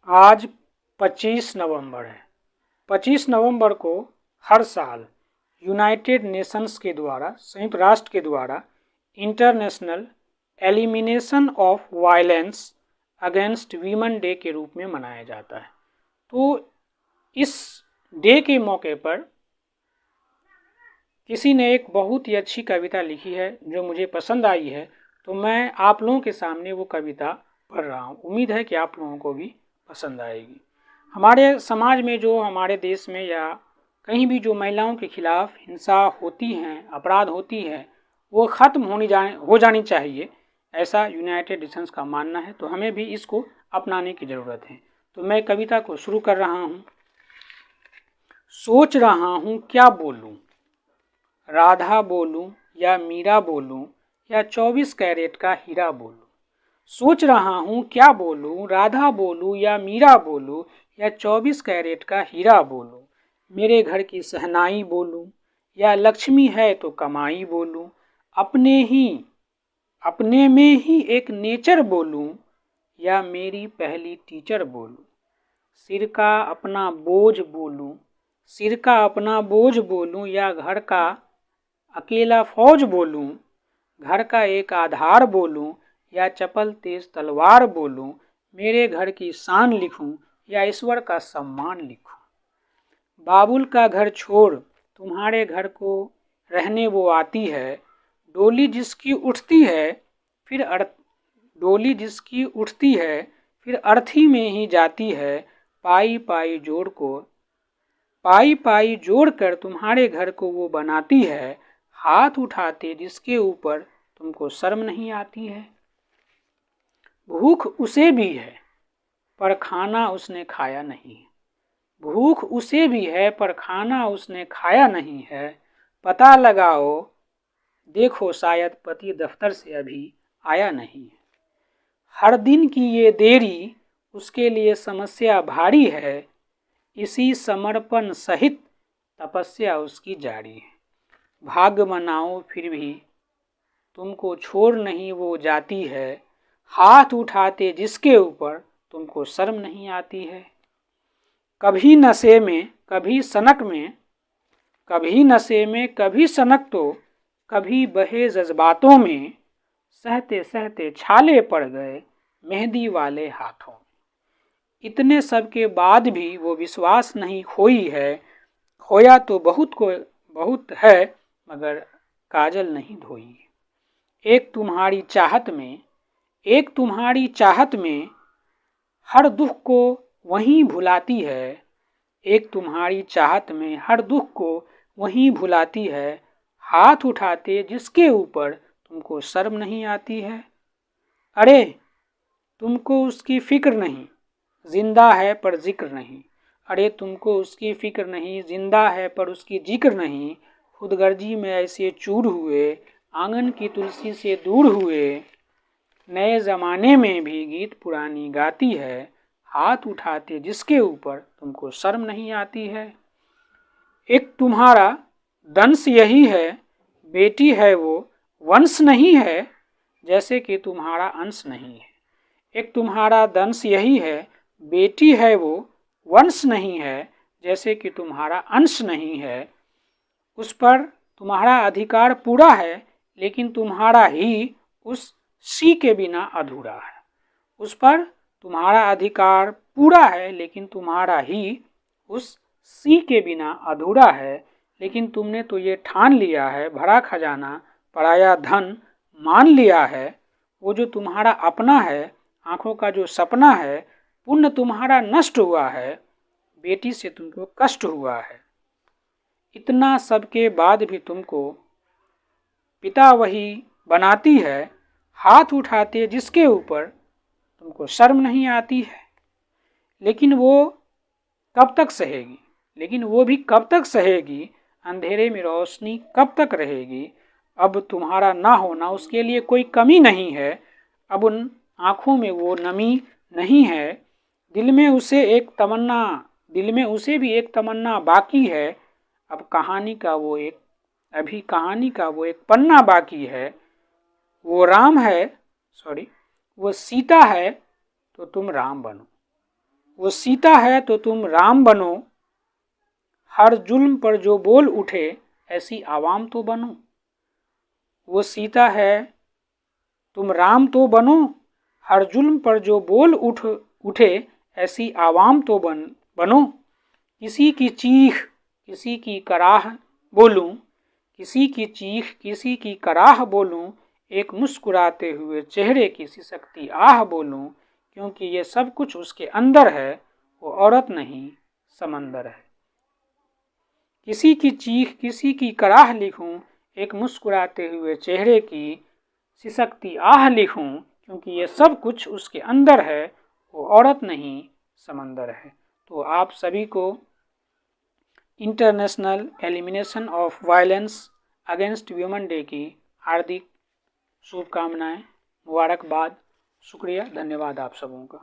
आज 25 नवंबर है। 25 नवंबर को हर साल यूनाइटेड नेशंस के द्वारा, संयुक्त राष्ट्र के द्वारा international elimination of violence against women day के रूप में मनाया जाता है। तो इस डे के मौके पर किसी ने एक बहुत ही अच्छी कविता लिखी है जो मुझे पसंद आई है, तो मैं आप लोगों के सामने वो कविता पढ़ रहा हूँ। उम्मीद है कि आप लोगों को भी पसंद आएगी। हमारे समाज में, जो हमारे देश में या कहीं भी जो महिलाओं के खिलाफ हिंसा होती हैं, अपराध होती है, वो ख़त्म हो जानी चाहिए, ऐसा यूनाइटेड नेशंस का मानना है। तो हमें भी इसको अपनाने की ज़रूरत है। तो मैं कविता को शुरू कर रहा हूँ। सोच रहा हूँ क्या बोलूँ, राधा बोलूँ या मीरा बोलूँ या 24 कैरेट का हीरा बोलूँ। सोच रहा हूँ क्या बोलूँ, राधा बोलूँ या मीरा बोलूँ या 24 कैरेट का हीरा बोलूँ। मेरे घर की सहनाई बोलूँ या लक्ष्मी है तो कमाई बोलूँ। अपने में ही एक नेचर बोलूँ या मेरी पहली टीचर बोलूँ। सिर का अपना बोझ बोलूँ या घर का अकेला फौज बोलूँ। घर का एक आधार बोलूँ या चपल तेज तलवार बोलूँ। मेरे घर की शान लिखूँ या ईश्वर का सम्मान लिखूँ। बाबुल का घर छोड़ तुम्हारे घर को रहने वो आती है। डोली जिसकी उठती है फिर अर्थी में ही जाती है। पाई पाई जोड़ कर तुम्हारे घर को वो बनाती है। हाथ उठाते जिसके ऊपर तुमको शर्म नहीं आती है। भूख उसे भी है पर खाना उसने खाया नहीं है। भूख उसे भी है पर खाना उसने खाया नहीं है। पता लगाओ देखो शायद पति दफ्तर से अभी आया नहीं है। हर दिन की ये देरी उसके लिए समस्या भारी है। इसी समर्पण सहित तपस्या उसकी जारी है। भाग्य मनाओ फिर भी तुमको छोड़ नहीं वो जाती है। हाथ उठाते जिसके ऊपर तुमको शर्म नहीं आती है। कभी नशे में कभी सनक तो कभी बहे जज्बातों में। सहते सहते छाले पड़ गए मेहंदी वाले हाथों में। इतने सब के बाद भी वो विश्वास नहीं खोई है। खोया तो बहुत है मगर काजल नहीं धोई। एक तुम्हारी चाहत में हर दुख को वहीं भुलाती है। एक तुम्हारी चाहत में हर दुख को वहीं भुलाती है। हाथ उठाते जिसके ऊपर तुमको शर्म नहीं आती है। अरे तुमको उसकी फिक्र नहीं, जिंदा है पर जिक्र नहीं। अरे तुमको उसकी फिक्र नहीं, जिंदा है पर उसकी जिक्र नहीं। खुदगर्जी में ऐसे चूर हुए, आंगन की तुलसी से दूर हुए। नए ज़माने में भी गीत पुरानी गाती है। हाथ उठाते जिसके ऊपर तुमको शर्म नहीं आती है। एक तुम्हारा दंश यही है, बेटी है वो वंश नहीं है, जैसे कि तुम्हारा अंश नहीं है। एक तुम्हारा दंश यही है, बेटी है वो वंश नहीं है, जैसे कि तुम्हारा अंश नहीं है। उस पर तुम्हारा अधिकार पूरा है, लेकिन तुम्हारा ही उस सी के बिना अधूरा है। उस पर तुम्हारा अधिकार पूरा है, लेकिन तुम्हारा ही उस सी के बिना अधूरा है। लेकिन तुमने तो ये ठान लिया है, भरा खजाना पराया धन मान लिया है। वो जो तुम्हारा अपना है, आंखों का जो सपना है, पुण्य तुम्हारा नष्ट हुआ है। बेटी से तुमको कष्ट हुआ है। इतना सब के बाद भी तुमको पिता वही बनाती है। हाथ उठाते जिसके ऊपर तुमको शर्म नहीं आती है। लेकिन वो भी कब तक सहेगी। अंधेरे में रोशनी कब तक रहेगी। अब तुम्हारा ना होना उसके लिए कोई कमी नहीं है। अब उन आँखों में वो नमी नहीं है। दिल में उसे भी एक तमन्ना बाकी है। कहानी का वो एक पन्ना बाकी है। वो सीता है तो तुम राम बनो। वो सीता है तो तुम राम बनो, हर जुल्म पर जो बोल उठे ऐसी आवाम तो बनो। वो सीता है तुम राम तो बनो, हर जुल्म पर जो बोल उठे ऐसी आवाम तो बनो। किसी की चीख किसी की कराह बोलूं, किसी की चीख किसी की कराह बोलूं, एक मुस्कुराते हुए चेहरे की सिसकती आह बोलूं, क्योंकि ये सब कुछ उसके अंदर है, वो औरत नहीं समंदर है। किसी की चीख किसी की कराह लिखूं, एक मुस्कुराते हुए चेहरे की सिसकती आह लिखूं, क्योंकि ये सब कुछ उसके अंदर है, वो औरत नहीं समंदर है। तो आप सभी को international elimination of violence against human day की हार्दिक शुभकामनाएं, मुबारकबाद। शुक्रिया, धन्यवाद आप सबों का।